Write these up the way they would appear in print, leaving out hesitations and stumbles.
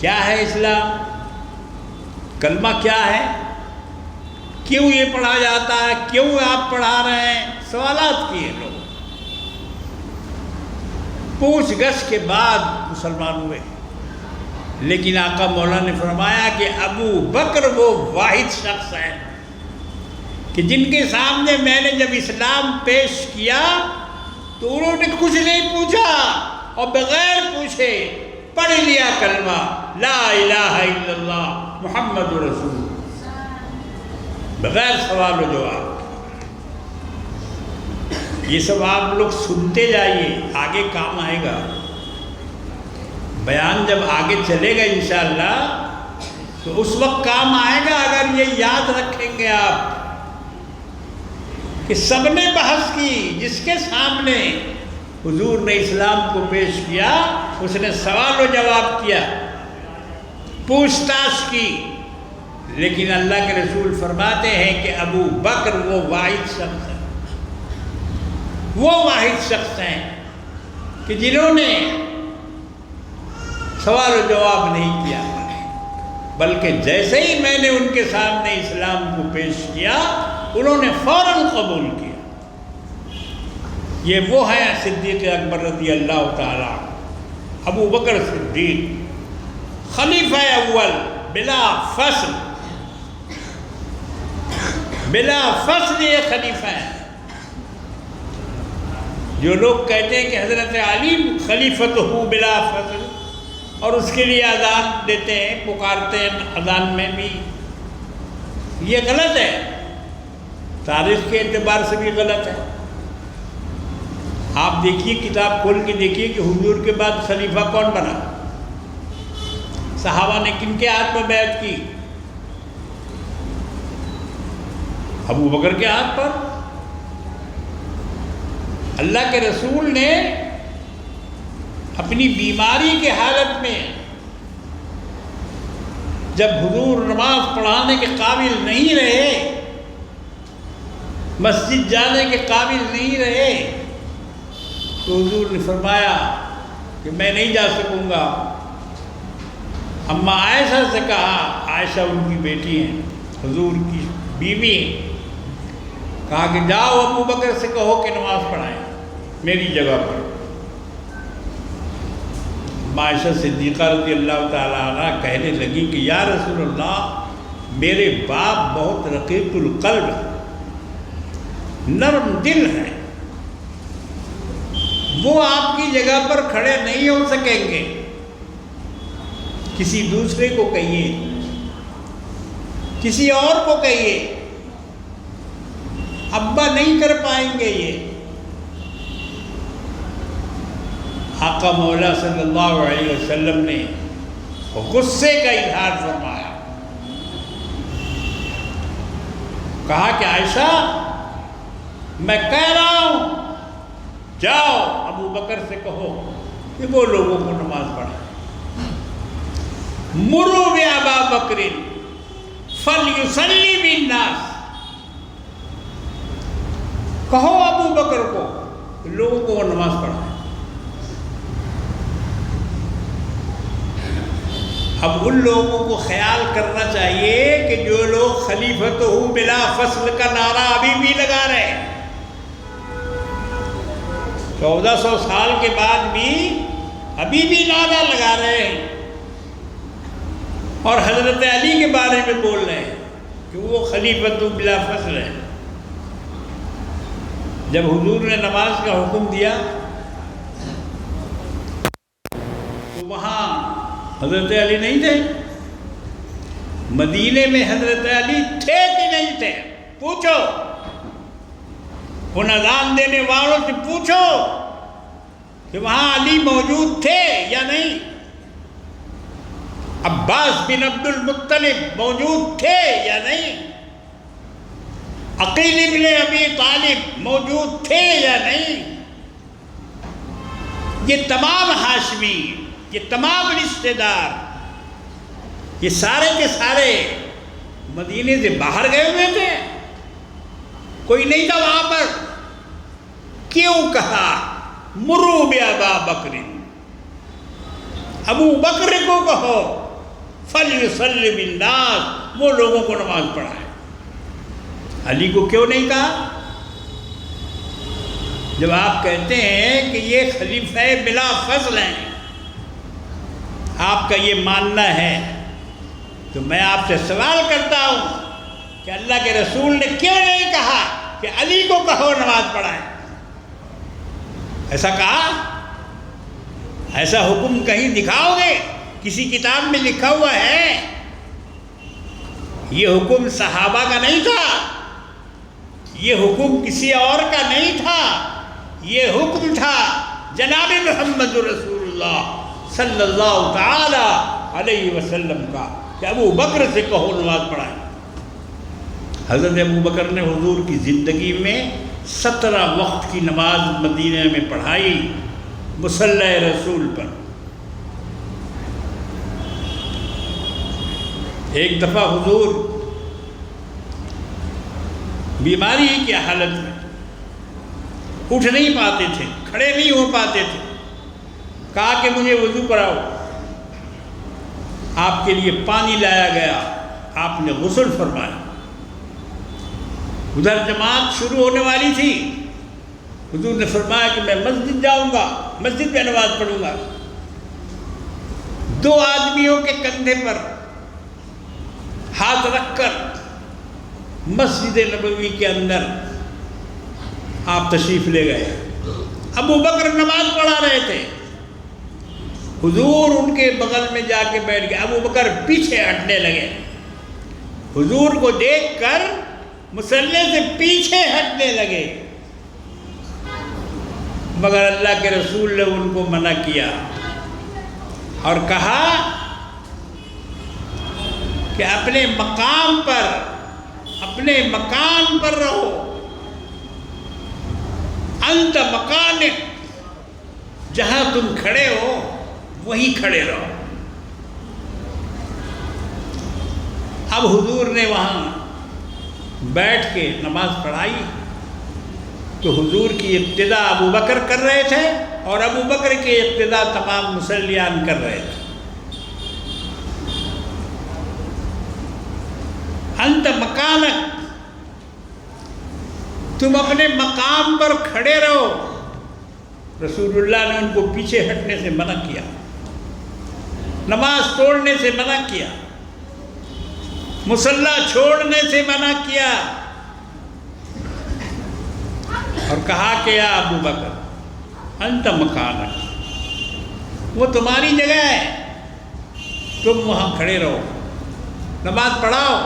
کیا ہے اسلام، کلمہ کیا ہے، کیوں یہ پڑھا جاتا ہے، کیوں آپ پڑھا رہے ہیں، سوالات کیے لوگ، پوچھ گچھ کے بعد مسلمان ہوئے۔ لیکن آقا مولا نے فرمایا کہ ابو بکر وہ واحد شخص ہے کہ جن کے سامنے میں نے جب اسلام پیش کیا تو انہوں نے کچھ نہیں پوچھا اور بغیر پوچھے پڑھ لیا کلمہ لا الہ الا اللہ محمد رسول اللہ، بغیر سوال و جواب۔ یہ سب آپ لوگ سنتے جائیے، آگے کام آئے گا، بیان جب آگے چلے گا انشاءاللہ تو اس وقت کام آئے گا اگر یہ یاد رکھیں گے آپ کہ سب نے بحث کی، جس کے سامنے حضور نے اسلام کو پیش کیا اس نے سوال و جواب کیا، پوچھ تاچھ کی، لیکن اللہ کے رسول فرماتے ہیں کہ ابو بکر وہ واحد شخص ہے، وہ واحد شخص ہیں کہ جنہوں نے سوال و جواب نہیں کیا، بلکہ جیسے ہی میں نے ان کے سامنے اسلام کو پیش کیا انہوں نے فوراً قبول کیا۔ یہ وہ ہیں صدیق اکبر رضی اللہ تعالیٰ، ابو بکر صدیق خلیفہ اول بلا فصل، بلا فصل یہ خلیفہ ہیں۔ جو لوگ کہتے ہیں کہ حضرت علی خلیفتہ بلا فصل اور اس کے لیے اذان دیتے ہیں، پکارتے ہیں اذان میں بھی، یہ غلط ہے، تاریخ کے اعتبار سے بھی غلط ہے۔ آپ دیکھیے، کتاب کھول کے دیکھیے کہ حضور کے بعد خلیفہ کون بنا، صحابہ نے کن کے ہاتھ میں بیعت کی؟ ابو بکر کے ہاتھ پر۔ اللہ کے رسول نے اپنی بیماری کے حالت میں جب حضور نماز پڑھانے کے قابل نہیں رہے، مسجد جانے کے قابل نہیں رہے، تو حضور نے فرمایا کہ میں نہیں جا سکوں گا۔ اماں عائشہ سے کہا، عائشہ ان کی بیٹی ہیں، حضور کی بیوی ہیں، کہا کہ جاؤ ابو بکر سے کہو کہ نماز پڑھائیں میری جگہ پر۔ عائشہ صدیقہ رضی اللہ تعالیٰ عنہ کہنے لگی کہ یا رسول اللہ، میرے باپ بہت رقیق القلب ہے، نرم دل ہے، وہ آپ کی جگہ پر کھڑے نہیں ہو سکیں گے، کسی دوسرے کو کہیے، کسی اور کو کہیے، ابا نہیں کر پائیں گے یہ۔ آقا مولا صلی اللہ علیہ وسلم نے غصے کا اظہار فرمایا، کہا کہ عائشہ میں کہہ رہا ہوں جاؤ ابو بکر سے کہو کہ وہ لوگوں کو نماز پڑھائیں۔ مروا بابا بکر فلیصلی بالناس، کہو ابو بکر کو لوگوں کو وہ نماز پڑھائیں۔ اب ان لوگوں کو خیال کرنا چاہیے کہ جو لوگ خلیفتہ بلا فصل کا نعرہ ابھی بھی لگا رہے ہیں، 1400 سال کے بعد بھی ابھی بھی نعرہ لگا رہے ہیں اور حضرت علی کے بارے میں بول رہے ہیں کہ وہ خلیفتہ بلا فصل ہے۔ جب حضور نے نماز کا حکم دیا تو وہاں حضرت علی نہیں تھے، مدینے میں حضرت علی تھے کہ نہیں تھے؟ پوچھو ان اذان دینے والوں سے، پوچھو کہ وہاں علی موجود تھے یا نہیں، عباس بن عبد المطلب موجود تھے یا نہیں، عقیل بن ابی طالب موجود تھے یا نہیں۔ یہ تمام ہاشمی، یہ تمام رشتہ دار، یہ سارے کے سارے مدینے سے باہر گئے ہوئے تھے، کوئی نہیں تھا وہاں پر۔ کیوں کہا مروا بابا بکر، ابو بکر کو کہو فَلْيُصَلِّ بِالنَّاسِ، وہ لوگوں کو نماز پڑھائے۔ علی کو کیوں نہیں کہا؟ جب آپ کہتے ہیں کہ یہ خلیفہ بلا فضل ہیں، آپ کا یہ ماننا ہے، تو میں آپ سے سوال کرتا ہوں کہ اللہ کے رسول نے کیوں نہیں کہا کہ علی کو کہو نماز پڑھائے؟ ایسا کہا؟ ایسا حکم کہیں دکھاؤ گے؟ کسی کتاب میں لکھا ہوا ہے؟ یہ حکم صحابہ کا نہیں تھا، یہ حکم کسی اور کا نہیں تھا، یہ حکم تھا جناب محمد رسول اللہ صلی اللہ تعالی علیہ وسلم کا کہ ابو بکر سے کہو نماز پڑھائیں۔ حضرت ابو بکر نے حضور کی زندگی میں 17 وقت کی نماز مدینہ میں پڑھائی مصلی رسول پر۔ ایک دفعہ حضور بیماری کی حالت میں اٹھ نہیں پاتے تھے، کھڑے نہیں ہو پاتے تھے، کہا کہ مجھے وضو کراؤ۔ آپ کے لیے پانی لایا گیا، آپ نے غسل فرمایا۔ ادھر جماعت شروع ہونے والی تھی، حضور نے فرمایا کہ میں مسجد جاؤں گا، مسجد میں نماز پڑھوں گا۔ 2 آدمیوں کے کندھے پر ہاتھ رکھ کر مسجد نبوی کے اندر آپ تشریف لے گئے۔ ابو بکر نماز پڑھا رہے تھے، حضور ان کے بغل میں جا کے بیٹھ گئے۔ ابو بکر پیچھے ہٹنے لگے، حضور کو دیکھ کر مصلی سے پیچھے ہٹنے لگے، مگر اللہ کے رسول نے ان کو منع کیا اور کہا کہ اپنے مقام پر رہو، انت مکانک، جہاں تم کھڑے ہو وہیں کھڑے رہو۔ اب حضور نے وہاں بیٹھ کے نماز پڑھائی تو حضور کی ابتدا ابو بکر کر رہے تھے اور ابو بکر کی ابتدا تمام مصلیان کر رہے تھے۔ انت مکانک، تم اپنے مقام پر کھڑے رہو۔ رسول اللہ نے ان کو پیچھے ہٹنے سے منع کیا، نماز توڑنے سے منع کیا، مصلی چھوڑنے سے منع کیا، اور کہا کہ یا ابو بکر انت مکانک، وہ تمہاری جگہ ہے، تم وہاں کھڑے رہو، نماز پڑھاؤ۔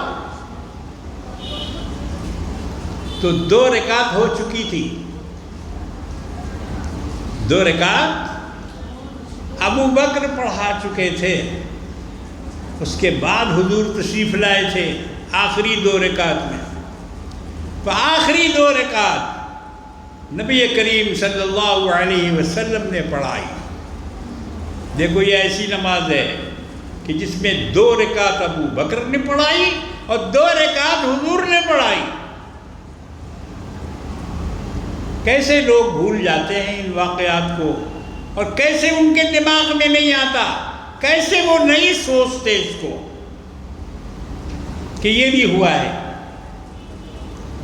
تو 2 رکعت ہو چکی تھی، 2 رکعت ابو بکر پڑھا چکے تھے، اس کے بعد حضور تشریف لائے تھے آخری 2 رکعت میں۔ تو آخری 2 رکعت نبی کریم صلی اللہ علیہ وسلم نے پڑھائی۔ دیکھو یہ ایسی نماز ہے کہ جس میں 2 رکعت ابو بکر نے پڑھائی اور 2 رکعت حضور نے پڑھائی۔ کیسے لوگ بھول جاتے ہیں ان واقعات کو، اور کیسے ان کے دماغ میں نہیں آتا، کیسے وہ نہیں سوچتے اس کو کہ یہ بھی ہوا ہے۔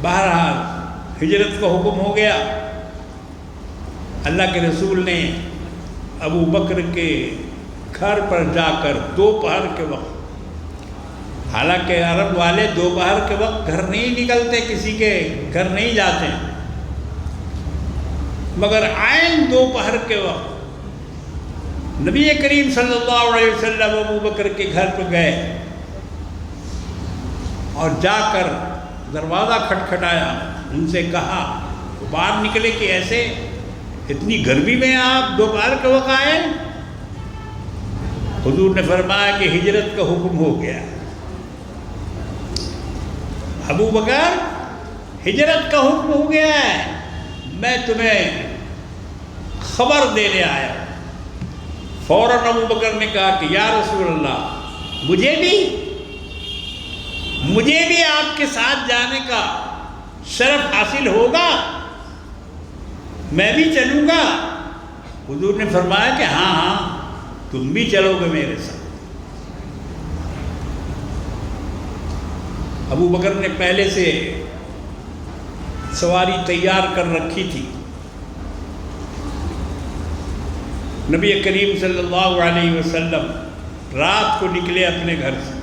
بہرحال ہجرت کا حکم ہو گیا، اللہ کے رسول نے ابو بکر کے گھر پر جا کر دوپہر کے وقت، حالانکہ عرب والے دوپہر کے وقت گھر نہیں نکلتے، کسی کے گھر نہیں جاتے، مگر عین دوپہر کے وقت نبی کریم صلی اللہ علیہ وسلم ابو بکر کے گھر پر گئے اور جا کر دروازہ کھٹکھٹایا، ان سے کہا، باہر نکلے کہ ایسے اتنی گرمی میں آپ دوپہر کے وقت آئے؟ حضور نے فرمایا کہ ہجرت کا حکم ہو گیا۔ ابو بکر ہجرت کا حکم ہو گیا ہے، میں تمہیں خبر دینے آیا۔ فوراً ابو بکر نے کہا کہ یا رسول اللہ، مجھے بھی آپ کے ساتھ جانے کا شرف حاصل ہوگا، میں بھی چلوں گا؟ حضور نے فرمایا کہ ہاں تم بھی چلو گے میرے ساتھ۔ ابو بکر نے پہلے سے سواری تیار کر رکھی تھی. نبی کریم صلی اللہ علیہ وسلم رات کو نکلے اپنے گھر سے،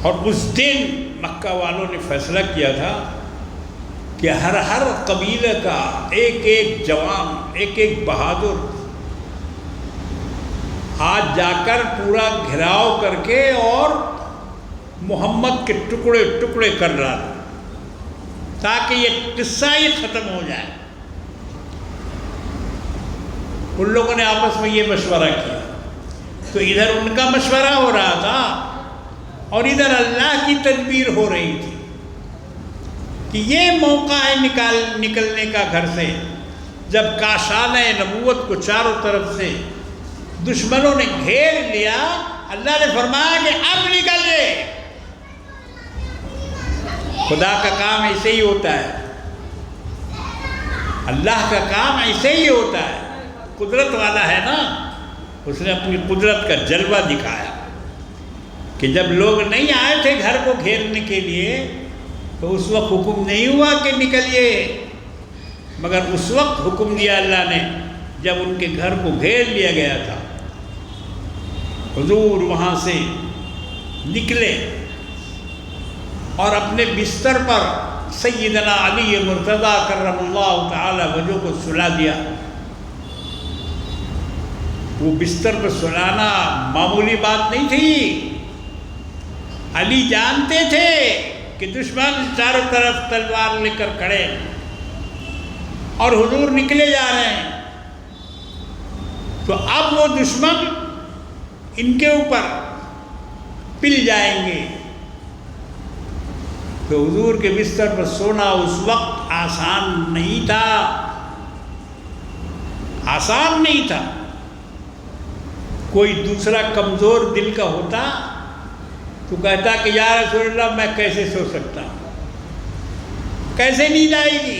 اور اس دن مکہ والوں نے فیصلہ کیا تھا کہ ہر قبیلے کا ایک ایک جوان، ایک ایک بہادر آج جا کر پورا گھیراؤ کر کے اور محمد کے ٹکڑے ٹکڑے کر رہا تھا تاکہ یہ قصہ ہی ختم ہو جائے. ان لوگوں نے آپس میں یہ مشورہ کیا، تو ادھر ان کا مشورہ ہو رہا تھا اور ادھر اللہ کی تدبیر ہو رہی تھی کہ یہ موقع ہے نکلنے کا گھر سے. جب کاشانہ نبوت کو چاروں طرف سے دشمنوں نے گھیر لیا، اللہ نے فرمایا کہ اب نکلے. خدا کا کام ایسے ہی ہوتا ہے، اللہ کا کام ایسے ہی ہوتا ہے. قدرت والا ہے نا، اس نے اپنی قدرت کا جلوہ دکھایا کہ جب لوگ نہیں آئے تھے گھر کو گھیرنے کے لیے تو اس وقت حکم نہیں ہوا کہ نکلیے، مگر اس وقت حکم دیا اللہ نے جب ان کے گھر کو گھیر لیا گیا تھا. حضور وہاں سے نکلے اور اپنے بستر پر سیدنا علی مرتضیٰ کرم اللہ تعالی وجہ کو سلا دیا. وہ بستر پر سلانا معمولی بات نہیں تھی. علی جانتے تھے کہ دشمن چاروں طرف تلوار لے کر کھڑے اور حضور نکلے جا رہے ہیں، تو اب وہ دشمن ان کے اوپر پل جائیں گے. تو حضور کے بستر پر سونا اس وقت آسان نہیں تھا، آسان نہیں تھا. کوئی دوسرا کمزور دل کا ہوتا تو کہتا کہ یا رسول اللہ میں کیسے سو سکتا ہوں، کیسے نیند آئے گی،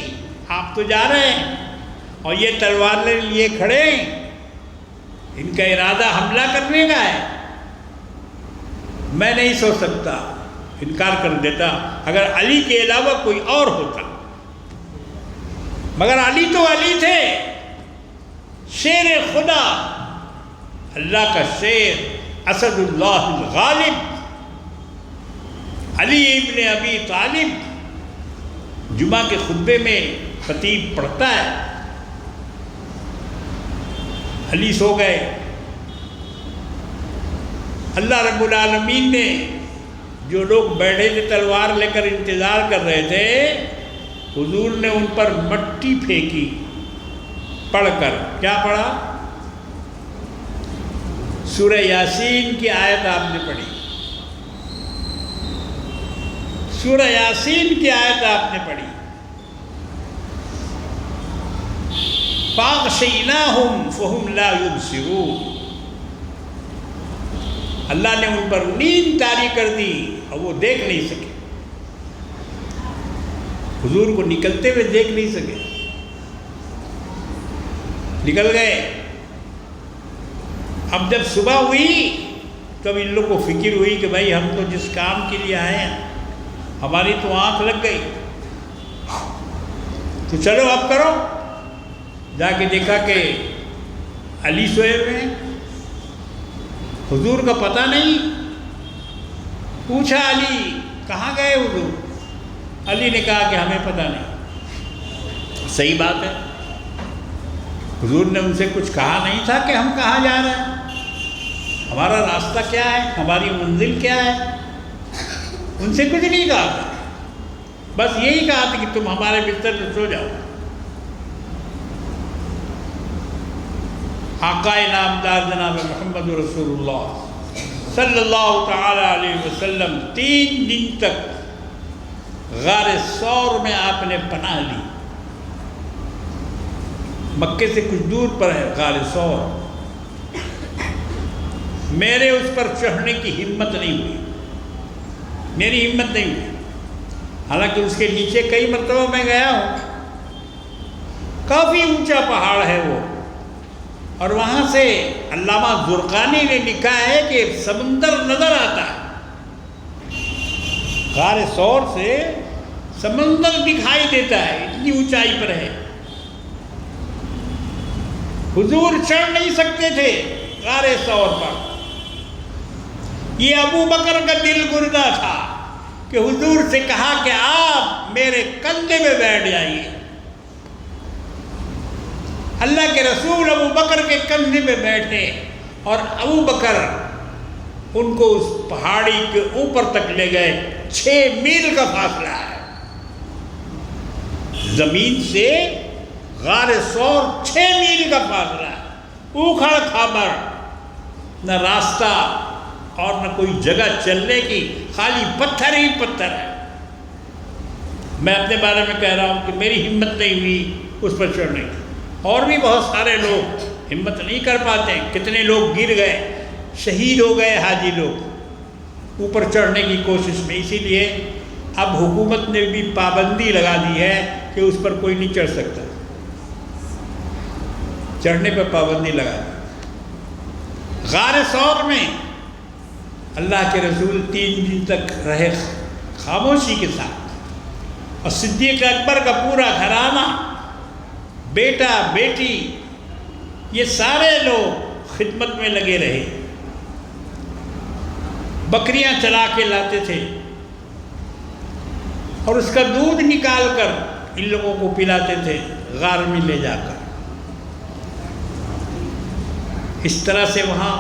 آپ تو جا رہے ہیں اور یہ تلوار لیے کھڑے ہیں، ان کا ارادہ حملہ کرنے کا ہے، میں نہیں سو سکتا، انکار کر دیتا. اگر علی کے علاوہ کوئی اور ہوتا، مگر علی تو علی تھے، شیر خدا، اللہ کا شیر، اسد اللہ الغالب، علی ابن ابی طالب. جمعہ کے خطبے میں خطیب پڑھتا ہے علی سو گئے. اللہ رب العالمین نے جو لوگ بیٹھے تھے تلوار لے کر انتظار کر رہے تھے، حضور نے ان پر مٹی پھینکی پڑھ کر. کیا پڑھا؟ سورہ یاسین کی آیت آپ نے پڑھی، سورہ یاسین کی آیت آپ نے پڑھی. فَأَغْشَيْنَاهُمْ فَهُمْ لَا يُبْصِرُونَ. اللہ نے ان پر نیند طاری کر دی اور وہ دیکھ نہیں سکے، حضور کو نکلتے ہوئے دیکھ نہیں سکے. نکل گئے. اب جب صبح ہوئی تب ان لوگوں کو فکر ہوئی کہ بھائی ہم تو جس کام کے لیے آئے ہیں ہماری تو آنکھ لگ گئی، تو چلو اب کرو. جا کے دیکھا کہ علی سوئے ہوئے ہیں، حضور کا پتہ نہیں. پوچھا علی کہاں گئے حضور؟ علی نے کہا کہ ہمیں پتہ نہیں. صحیح بات ہے، حضور نے ان سے کچھ کہا نہیں تھا کہ ہم کہاں جا رہے ہیں، ہمارا راستہ کیا ہے، ہماری منزل کیا ہے. ان سے کچھ نہیں کہا تھا، بس یہی کہا تھا کہ تم ہمارے بستر پہ سو جاؤ. آقا نامدار جناب محمد رسول اللہ صلی اللہ تعالی علیہ وسلم 3 دن تک غار ثور میں آپ نے پناہ لی. مکے سے کچھ دور پر ہے غار ثور. میرے اس پر چڑھنے کی ہمت نہیں ہوئی، میری ہمت نہیں ہوئی. حالانکہ اس کے نیچے کئی مرتبہ میں گیا ہوں، کافی اونچا پہاڑ ہے وہ، اور وہاں سے علامہ زرقانی نے لکھا ہے کہ سمندر نظر آتا ہے، غار ثور سے سمندر دکھائی دیتا ہے، اتنی اونچائی پر ہے۔ حضور چڑھ نہیں سکتے تھے غار ثور پر۔ یہ ابو بکر کا دل گردہ تھا کہ حضور سے کہا کہ آپ میرے کندھے میں بیٹھ جائیے۔ اللہ کے رسول ابو بکر کے کندھے میں بیٹھے اور ابو بکر ان کو اس پہاڑی کے اوپر تک لے گئے۔ 6 میل کا فاصلہ ہے زمین سے غار ثور، 6 میل کا فاصلہ ہے، اوکھڑ کھابر، نہ راستہ اور نہ کوئی جگہ چلنے کی، خالی پتھر ہی پتھر ہے۔ میں اپنے بارے میں کہہ رہا ہوں کہ میری ہمت نہیں ہوئی اس پر چڑھنے کی، اور بھی بہت سارے لوگ ہمت نہیں کر پاتے، کتنے لوگ گر گئے، شہید ہو گئے حاجی لوگ اوپر چڑھنے کی کوشش میں۔ اسی لیے اب حکومت نے بھی پابندی لگا دی ہے کہ اس پر کوئی نہیں چڑھ سکتا، چڑھنے پر پابندی لگا دی۔ غار ثور میں اللہ کے رسول 3 دن تک رہے خاموشی کے ساتھ، اور صدیق اکبر کا پورا گھرانہ، بیٹا بیٹی، یہ سارے لوگ خدمت میں لگے رہے، بکریاں چلا کے لاتے تھے اور اس کا دودھ نکال کر ان لوگوں کو پلاتے تھے غار میں لے جا کر۔ اس طرح سے وہاں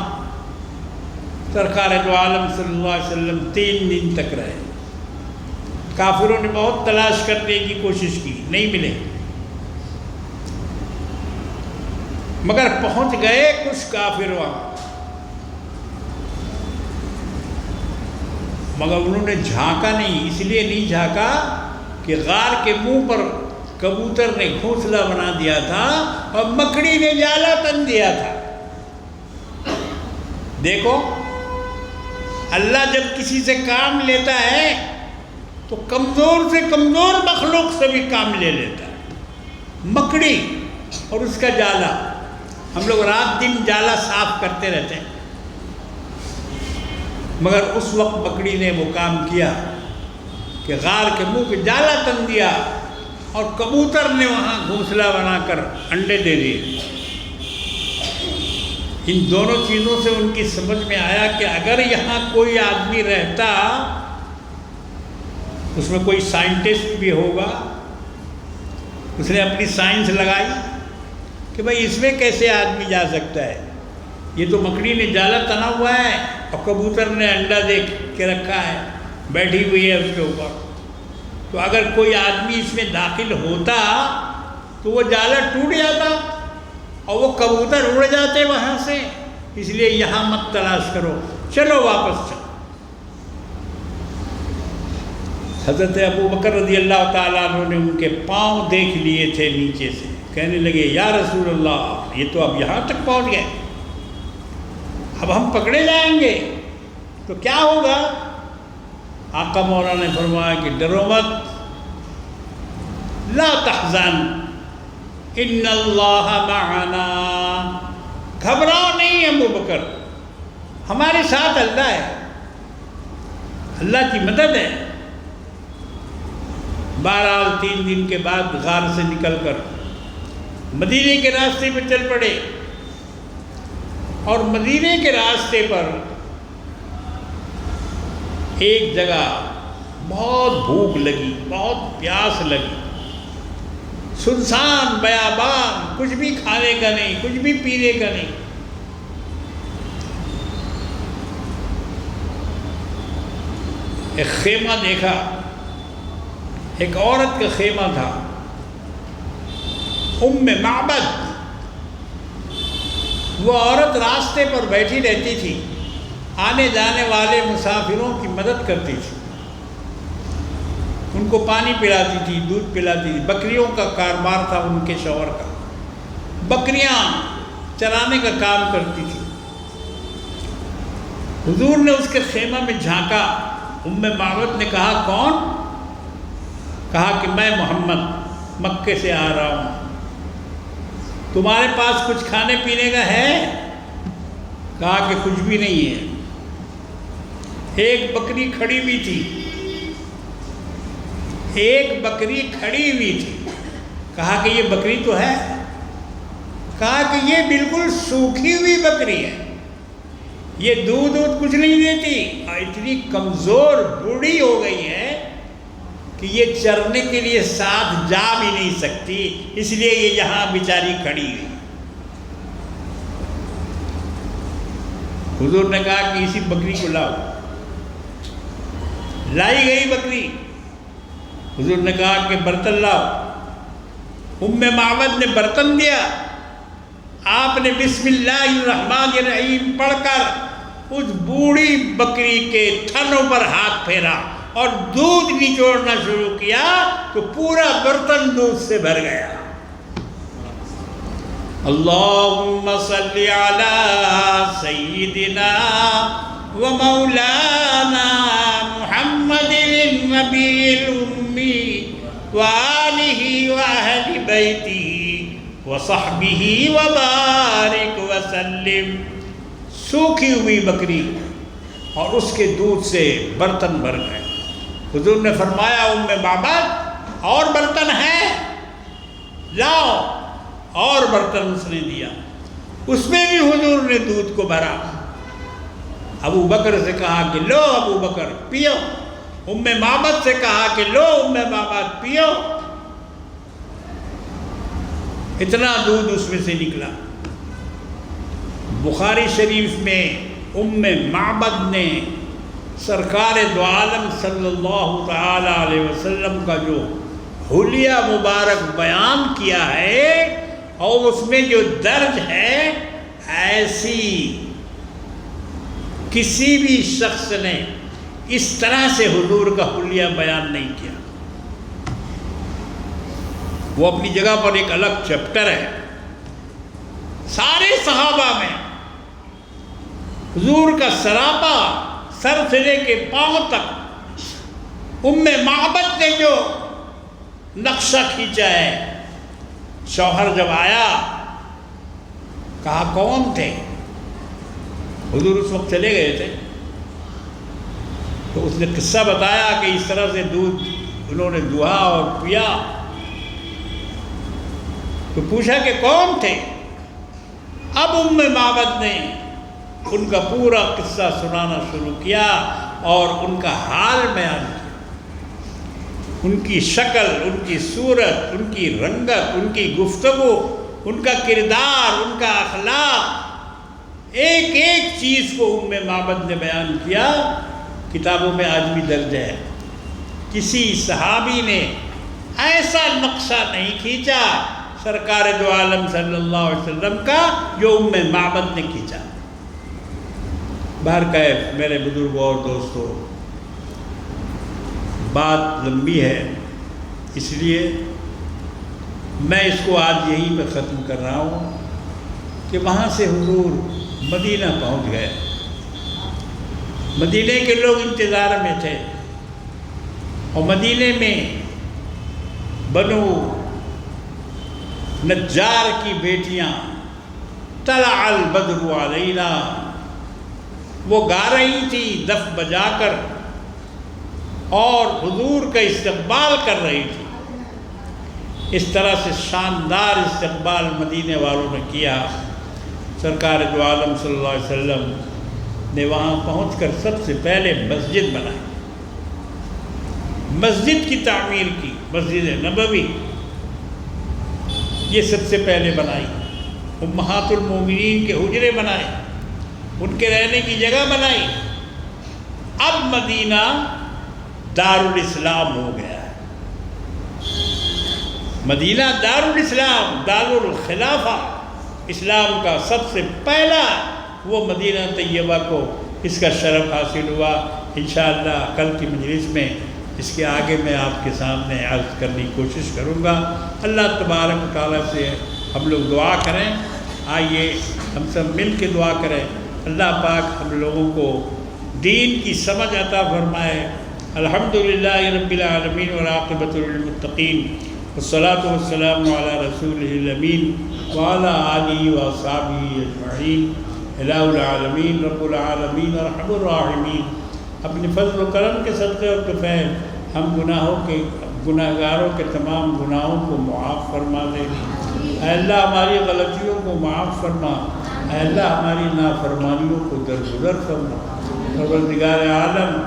سرکار دو عالم صلی اللہ علیہ وسلم 3 دن تک رہے۔ کافروں نے بہت تلاش کرنے کی کوشش کی، نہیں ملے، مگر پہنچ گئے کچھ کافر وہاں، مگر انہوں نے جھانکا نہیں۔ اس لیے نہیں جھانکا کہ غار کے منہ پر کبوتر نے گھونسلہ بنا دیا تھا اور مکڑی نے جالا تن دیا تھا۔ دیکھو، اللہ جب کسی سے کام لیتا ہے تو کمزور سے کمزور مخلوق سے بھی کام لے لیتا ہے۔ مکڑی اور اس کا جالا، ہم لوگ رات دن جالا صاف کرتے رہتے ہیں، مگر اس وقت مکڑی نے وہ کام کیا کہ غار کے منہ پہ جالا تن دیا اور کبوتر نے وہاں گھونسلہ بنا کر انڈے دے دیے۔ ان دونوں چیزوں سے ان کی سمجھ میں آیا کہ اگر یہاں کوئی آدمی رہتا، اس میں کوئی سائنٹسٹ بھی ہوگا، اس نے اپنی سائنس لگائی کہ بھائی اس میں کیسے آدمی جا سکتا ہے، یہ تو مکڑی نے جالا تنا ہوا ہے اور کبوتر نے انڈا دے کے رکھا ہے، بیٹھی ہوئی ہے اس کے اوپر، تو اگر کوئی آدمی اس میں داخل ہوتا تو وہ جالا ٹوٹ جاتا اور وہ کبوتر اڑ جاتے وہاں سے، اس لیے یہاں مت تلاش کرو، چلو واپس چلو۔ حضرت ابو بکر رضی اللہ تعالیٰ عنہ نے ان کے پاؤں دیکھ لیے تھے نیچے سے، کہنے لگے یا رسول اللہ، یہ تو اب یہاں تک پہنچ گئے، اب ہم پکڑے جائیں گے تو کیا ہوگا؟ آقا مولا نے فرمایا کہ ڈرو مت، لا تحزن ان اللہ معنا، گھبراؤ نہیں ابو بکر، ہمارے ساتھ اللہ ہے، اللہ کی مدد ہے۔ بہرحال 3 دن کے بعد غار سے نکل کر مدینے کے راستے پہ چل پڑے، اور مدینے کے راستے پر ایک جگہ بہت بھوک لگی، بہت پیاس لگی، سنسان بیابان، کچھ بھی کھانے کا نہیں، کچھ بھی پینے کا نہیں۔ ایک خیمہ دیکھا، ایک عورت کا خیمہ تھا، ام معبد، وہ عورت راستے پر بیٹھی رہتی تھی، آنے جانے والے مسافروں کی مدد کرتی تھی، ان کو پانی پلاتی تھی، دودھ پلاتی تھی، بکریوں کا کاروبار تھا ان کے شوہر کا، بکریاں چرانے کا کام کرتی تھی۔ حضور نے اس کے خیمہ میں جھانکا، ام معبد نے کہا کون؟ کہا کہ میں محمد مکے سے آ رہا ہوں۔ تمہارے پاس کچھ کھانے پینے کا ہے؟ کہا کہ کچھ بھی نہیں ہے۔ ایک بکری کھڑی ہوئی تھی، ایک بکری کھڑی ہوئی تھی۔ کہا کہ یہ بکری تو ہے؟ کہا کہ یہ بالکل سوکھی ہوئی بکری ہے، یہ دودھ کچھ نہیں دیتی اور اتنی کمزور بوڑھی ہو گئی ہے کہ یہ چرنے کے لیے ساتھ جا بھی نہیں سکتی، اس لیے یہ یہاں بیچاری کھڑی ہوئی۔ حضور نے کہا کہ اسی بکری کو لاؤ۔ لائی گئی بکری۔ حضور نے کہا کہ برتن لاؤ۔ معبد نے برتن دیا، آپ نے بسم اللہ الرحمن الرحیم پڑھ کر اس بوڑھی بکری کے تھنوں پر ہاتھ پھیرا اور دودھ نچوڑنا شروع کیا تو پورا برتن دودھ سے بھر گیا۔ اللہم صلی علی سیدنا و مولانا محمد النبی الامی و آلہ و اہل بیتہ وصحبہ وبارک وسلم۔ سوکھی ہوئی بکری اور اس کے دودھ سے برتن بھر گئے۔ حضور نے فرمایا معبد اور برتن ہیں؟ لاؤ۔ اور برتن اس نے دیا، اس میں بھی حضور نے دودھ کو بھرا۔ ابو بکر سے کہا کہ لو ابو بکر پیو۔ معبد سے کہا کہ لو معبد پیو۔ اتنا دودھ اس میں سے نکلا۔ بخاری شریف میں معبد نے سرکار دو عالم صلی اللہ تعالی علیہ وسلم کا جو حلیہ مبارک بیان کیا ہے اور اس میں جو درج ہے، ایسی کسی بھی شخص نے اس طرح سے حضور کا حلیہ بیان نہیں کیا۔ وہ اپنی جگہ پر ایک الگ چیپٹر ہے۔ سارے صحابہ میں حضور کا سراپا سر سے لے کے پاؤں تک معبد نے جو نقشہ کھینچا ہے۔ شوہر جب آیا کہا کون تھے؟ حضور اس وقت چلے گئے تھے، تو اس نے قصہ بتایا کہ اس طرح سے دودھ انہوں نے دہا اور پیا۔ تو پوچھا کہ کون تھے؟ اب معبد نے ان کا پورا قصہ سنانا شروع کیا اور ان کا حال بیان کیا، ان کی شکل، ان کی صورت، ان کی رنگت، ان کی گفتگو، ان کا کردار، ان کا اخلاق، ایک ایک چیز کو معبد نے بیان کیا۔ کتابوں میں آج بھی درج ہے، کسی صحابی نے ایسا نقشہ نہیں کھینچا سرکار دو عالم صلی اللہ علیہ وسلم کا جو معبد نے کھینچا۔ بہرکیف میرے بزرگوں اور دوستوں، بات لمبی ہے، اس لیے میں اس کو آج یہیں پہ ختم کر رہا ہوں کہ وہاں سے حضور مدینہ پہنچ گئے۔ مدینے کے لوگ انتظار میں تھے اور مدینے میں بنو نجار کی بیٹیاں طلع البدر علینا وہ گا رہی تھی دف بجا کر اور حضور کا استقبال کر رہی تھی۔ اس طرح سے شاندار استقبال مدینے والوں نے کیا۔ سرکار دو عالم صلی اللہ علیہ وسلم نے وہاں پہنچ کر سب سے پہلے مسجد بنائی، مسجد کی تعمیر کی، مسجد نبوی یہ سب سے پہلے بنائی۔ امہات المومنین کے حجرے بنائے، ان کے رہنے کی جگہ بنائی۔ اب مدینہ دارالاسلام ہو گیا ہے۔ مدینہ دارالاسلام، دارالخلافہ، اسلام کا سب سے پہلا وہ مدینہ طیبہ کو اس کا شرف حاصل ہوا۔ انشاءاللہ کل کی مجلس میں اس کے آگے میں آپ کے سامنے عرض کرنے کی کوشش کروں گا۔ اللہ تبارک و تعالیٰ سے ہم لوگ دعا کریں، آئیے ہم سب مل کے دعا کریں، اللہ پاک ہم لوگوں کو دین کی سمجھ عطا فرمائے۔ الحمدللہ رب العالمین والعاقبۃ للمتقین والصلاة والسلام علی رسولہ الامین وعلی آلہ واصحابہ اجمعین۔ الہ العالمین رب العالمین ارحم الراحمین، اپنے فضل و کرم کے صدقے اور کفیل ہم گناہگاروں کے تمام گناہوں کو معاف فرما دے۔ اے اللہ ہماری غلطیوں کو معاف فرما، اے اللہ ہماری نافرمانیوں کو درگزر فرما۔ پروردگار عالم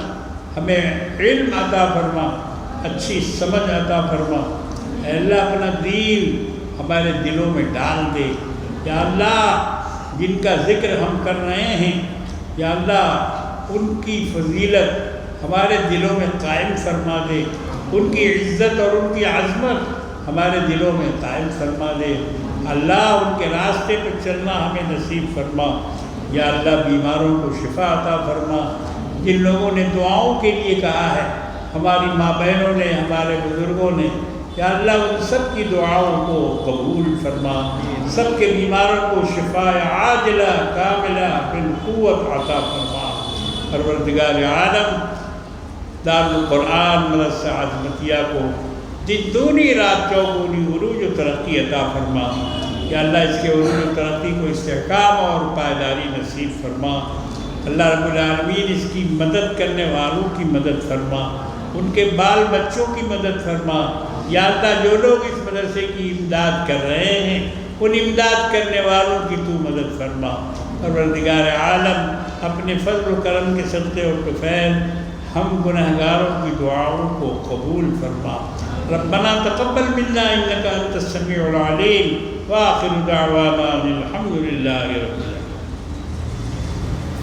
ہمیں علم عطا فرما، اچھی سمجھ عطا فرما۔ اے اللہ اپنا دین ہمارے دلوں میں ڈال دے۔ یا اللہ جن کا ذکر ہم کر رہے ہیں، یا اللہ ان کی فضیلت ہمارے دلوں میں قائم فرما دے، ان کی عزت اور ان کی عظمت ہمارے دلوں میں قائم فرما دے۔ اللہ ان کے راستے پہ چلنا ہمیں نصیب فرما۔ یا اللہ بیماروں کو شفا عطا فرما۔ جن لوگوں نے دعاؤں کے لیے کہا ہے، ہماری ماں بہنوں نے، ہمارے بزرگوں نے، یا اللہ ان سب کی دعاؤں کو قبول فرما۔ سب کے بیماروں کو شفا عاجلہ کاملہ بالقوت عطا فرما۔ پروردگار عالم دارالقرآن مدرسہ عظمتیہ کو دن دونی رات چوگونی عروج و ترقی عطا فرما۔ یا اللہ اس کے عروج و ترقی کو استحکام اور پائیداری نصیب فرما۔ اللہ رب العالمین اس کی مدد کرنے والوں کی مدد فرما، ان کے بال بچوں کی مدد فرما۔ یا اللہ جو لوگ اس مدرسے کی امداد کر رہے ہیں، ان امداد کرنے والوں کی تو مدد فرما۔ پروردگار عالم اپنے فضل و کرم کے صدقے اور کفیل ہم گناہگاروں کی دعاؤں کو قبول فرما۔ ربنا تقبل منا انک انت السمیع العلیم، وآخر دعوانا الحمد للہ رب العالمین۔